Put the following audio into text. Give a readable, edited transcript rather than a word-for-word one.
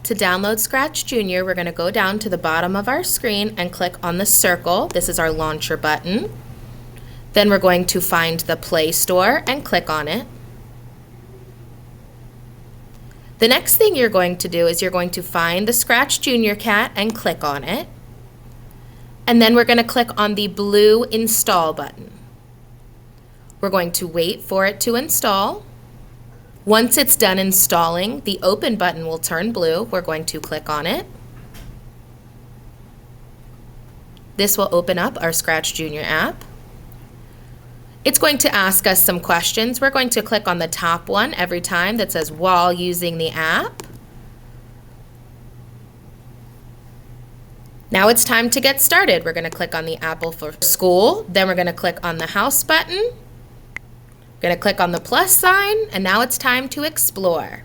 To download ScratchJr, we're going to go down to the bottom of our screen and click on the circle. This is our launcher button. Then we're going to find the Play Store and click on it. The next thing you're going to do is you're going to find the ScratchJr cat and click on it. And then we're going to click on the blue Install button. We're going to wait for it to install. Once it's done installing, the Open button will turn blue. We're going to click on it. This will open up our ScratchJr app. It's going to ask us some questions. We're going to click on the top one every time that says while using the app. Now it's time to get started. We're going to click on the apple for school. Then we're going to click on the house button. We're going to click on the plus sign, and now it's time to explore.